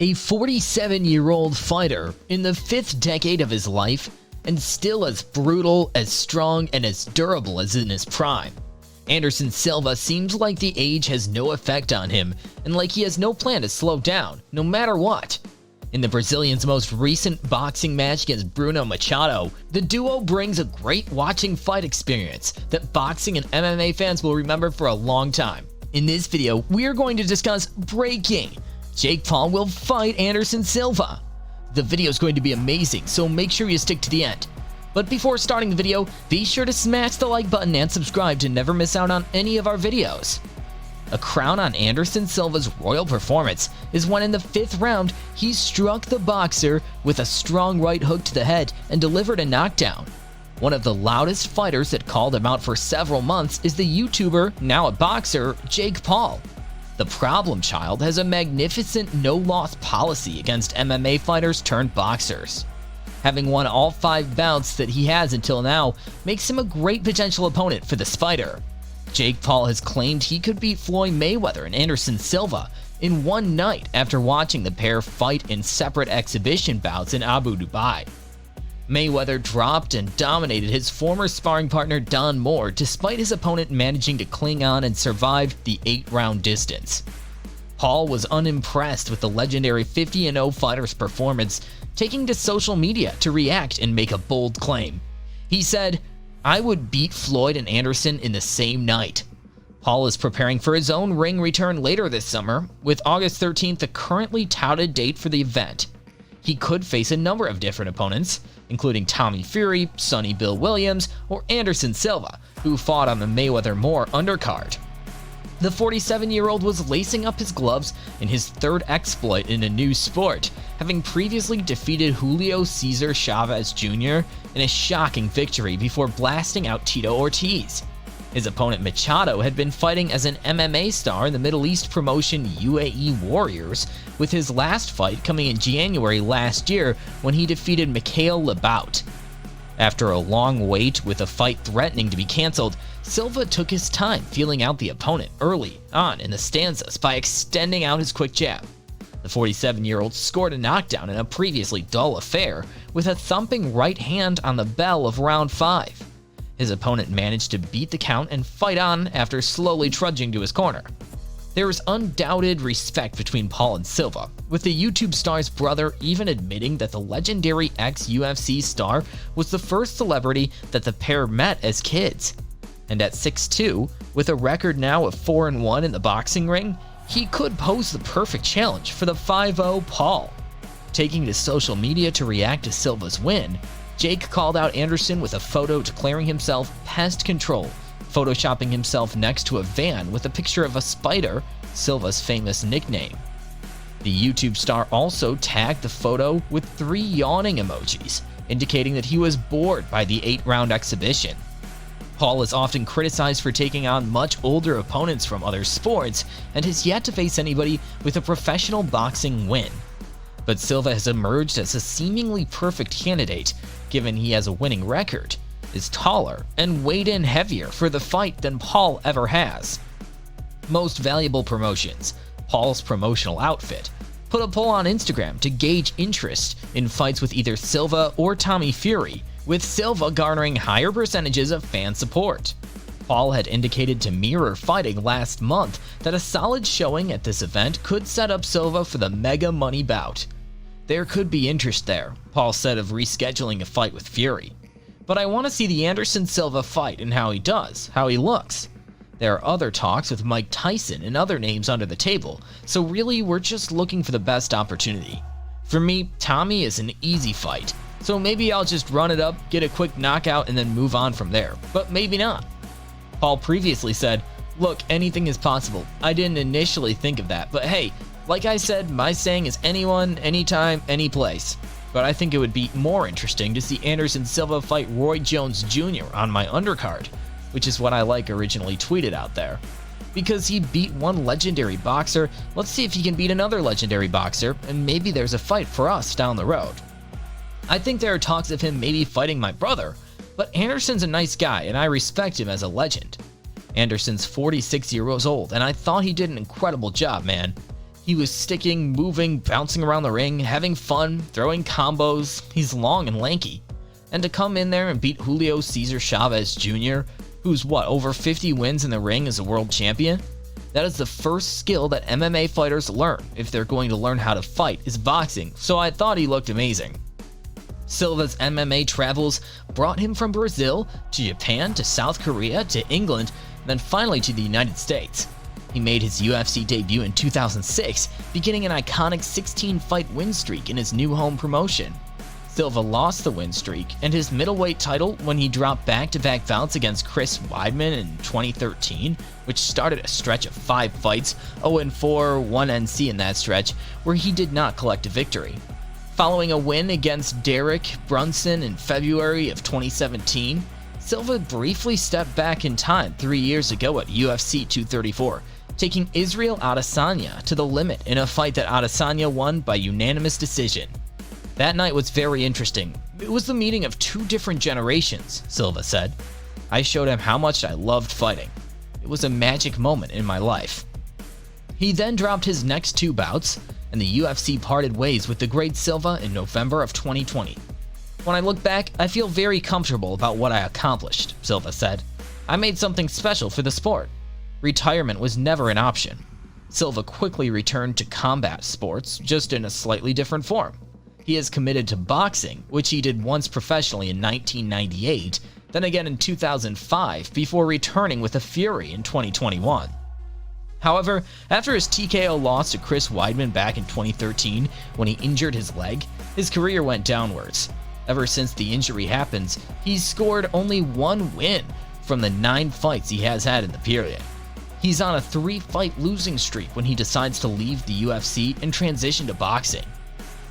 A 47-year-old fighter in the 5th decade of his life, and still as brutal, as strong, and as durable as in his prime. Anderson Silva seems like the age has no effect on him, and like he has no plan to slow down, no matter what. In the Brazilian's most recent boxing match against Bruno Machado, the duo brings a great watching fight experience that boxing and MMA fans will remember for a long time. In this video, we are going to discuss breaking. Jake Paul will fight Anderson Silva. The video is going to be amazing, so make sure you stick to the end. But before starting the video, be sure to smash the like button and subscribe to never miss out on any of our videos. A crown on Anderson Silva's royal performance is when in the 5th round, he struck the boxer with a strong right hook to the head and delivered a knockdown. One of the loudest fighters that called him out for several months is the YouTuber, now a boxer, Jake Paul. The problem child has a magnificent no-loss policy against MMA fighters turned boxers. Having won all 5 bouts that he has until now makes him a great potential opponent for this fighter. Jake Paul has claimed he could beat Floyd Mayweather and Anderson Silva in one night after watching the pair fight in separate exhibition bouts in Abu Dhabi. Mayweather dropped and dominated his former sparring partner Don Moore despite his opponent managing to cling on and survive the 8-round distance. Paul was unimpressed with the legendary 50-0 fighter's performance, taking to social media to react and make a bold claim. He said, "I would beat Floyd and Anderson in the same night." Paul is preparing for his own ring return later this summer, with August 13th the currently touted date for the event. He could face a number of different opponents, including Tommy Fury, Sonny Bill Williams, or Anderson Silva, who fought on the Mayweather-Moore undercard. The 47-year-old was lacing up his gloves in his 3rd exploit in a new sport, having previously defeated Julio Cesar Chavez Jr. in a shocking victory before blasting out Tito Ortiz. His opponent Machado had been fighting as an MMA star in the Middle East promotion UAE Warriors, with his last fight coming in January last year when he defeated Mikhail Labout. After a long wait with a fight threatening to be cancelled, Silva took his time feeling out the opponent early on in the stanzas by extending out his quick jab. The 47-year-old scored a knockdown in a previously dull affair with a thumping right hand on the bell of round 5. His opponent managed to beat the count and fight on after slowly trudging to his corner. There is undoubted respect between Paul and Silva, with the YouTube star's brother even admitting that the legendary ex-UFC star was the first celebrity that the pair met as kids. And at 6'2", with a record now of 4-1 in the boxing ring, he could pose the perfect challenge for the 5-0 Paul. Taking to social media to react to Silva's win, Jake called out Anderson with a photo declaring himself pest control, photoshopping himself next to a van with a picture of a spider, Silva's famous nickname. The YouTube star also tagged the photo with 3 yawning emojis, indicating that he was bored by the 8-round exhibition. Paul is often criticized for taking on much older opponents from other sports and has yet to face anybody with a professional boxing win. But Silva has emerged as a seemingly perfect candidate, given he has a winning record, is taller, and weighed in heavier for the fight than Paul ever has. Most Valuable Promotions, Paul's promotional outfit, put a poll on Instagram to gauge interest in fights with either Silva or Tommy Fury, with Silva garnering higher percentages of fan support. Paul had indicated to Mirror Fighting last month that a solid showing at this event could set up Silva for the mega money bout. "There could be interest there," Paul said of rescheduling a fight with Fury. "But I want to see the Anderson Silva fight and how he does, how he looks. There are other talks with Mike Tyson and other names under the table, so really we're just looking for the best opportunity. For me, Tommy is an easy fight, so maybe I'll just run it up, get a quick knockout, and then move on from there, but maybe not." Paul previously said, "Look, anything is possible. I didn't initially think of that, but hey, like I said, my saying is anyone, anytime, any place. But I think it would be more interesting to see Anderson Silva fight Roy Jones Jr. on my undercard," which is what I originally tweeted out there. "Because he beat one legendary boxer, let's see if he can beat another legendary boxer, and maybe there's a fight for us down the road. I think there are talks of him maybe fighting my brother, but Anderson's a nice guy and I respect him as a legend. Anderson's 46 years old and I thought he did an incredible job, man. He was sticking, moving, bouncing around the ring, having fun, throwing combos. He's long and lanky. And to come in there and beat Julio Cesar Chavez Jr., who's over 50 wins in the ring as a world champion? That is the first skill that MMA fighters learn if they're going to learn how to fight, is boxing, so I thought he looked amazing. Silva's MMA travels brought him from Brazil to Japan to South Korea to England, and then finally to the United States. He made his UFC debut in 2006, beginning an iconic 16-fight win streak in his new home promotion. Silva lost the win streak and his middleweight title when he dropped back-to-back bouts against Chris Weidman in 2013, which started a stretch of 5 fights, 0-4, 1 NC in that stretch, where he did not collect a victory. Following a win against Derek Brunson in February of 2017, Silva briefly stepped back in time 3 years ago at UFC 234, taking Israel Adesanya to the limit in a fight that Adesanya won by unanimous decision. That night was very interesting. It was the meeting of 2 different generations, Silva said. I showed him how much I loved fighting. It was a magic moment in my life. He then dropped his next 2 bouts, and the UFC parted ways with the great Silva in November of 2020. When I look back, I feel very comfortable about what I accomplished, Silva said. I made something special for the sport. Retirement was never an option. Silva quickly returned to combat sports, just in a slightly different form. He is committed to boxing, which he did once professionally in 1998, then again in 2005, before returning with a Fury in 2021. However, after his TKO loss to Chris Weidman back in 2013, when he injured his leg, his career went downwards. Ever since the injury happened, he's scored only 1 win from the 9 fights he has had in the period. He's on a 3-fight losing streak when he decides to leave the UFC and transition to boxing.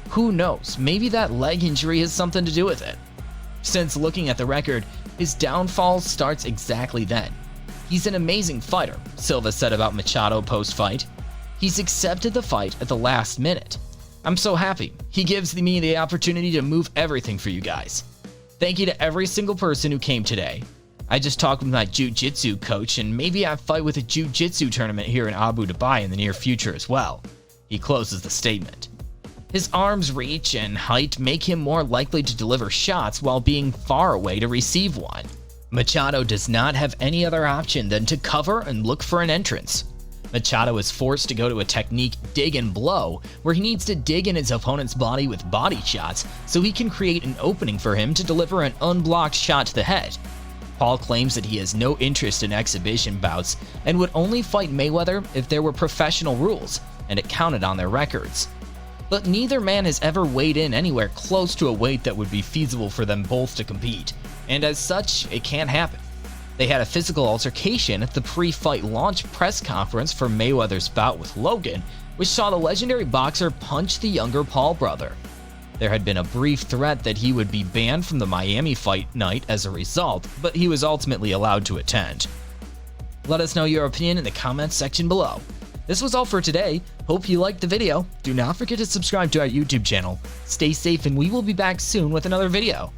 Who knows, maybe that leg injury has something to do with it. Since looking at the record, his downfall starts exactly then. He's an amazing fighter, Silva said about Machado post-fight. He's accepted the fight at the last minute. I'm so happy. He gives me the opportunity to move everything for you guys. Thank you to every single person who came today. I just talked with my jiu-jitsu coach, and maybe I fight with a jiu-jitsu tournament here in Abu Dhabi in the near future as well. He closes the statement. His arm's reach and height make him more likely to deliver shots while being far away to receive one. Machado does not have any other option than to cover and look for an entrance. Machado is forced to go to a technique dig and blow, where he needs to dig in his opponent's body with body shots so he can create an opening for him to deliver an unblocked shot to the head. Paul claims that he has no interest in exhibition bouts and would only fight Mayweather if there were professional rules and it counted on their records. But neither man has ever weighed in anywhere close to a weight that would be feasible for them both to compete, and as such, it can't happen. They had a physical altercation at the pre-fight launch press conference for Mayweather's bout with Logan, which saw the legendary boxer punch the younger Paul brother. There had been a brief threat that he would be banned from the Miami fight night as a result, but he was ultimately allowed to attend. Let us know your opinion in the comments section below. This was all for today. Hope you liked the video. Do not forget to subscribe to our YouTube channel. Stay safe and we will be back soon with another video.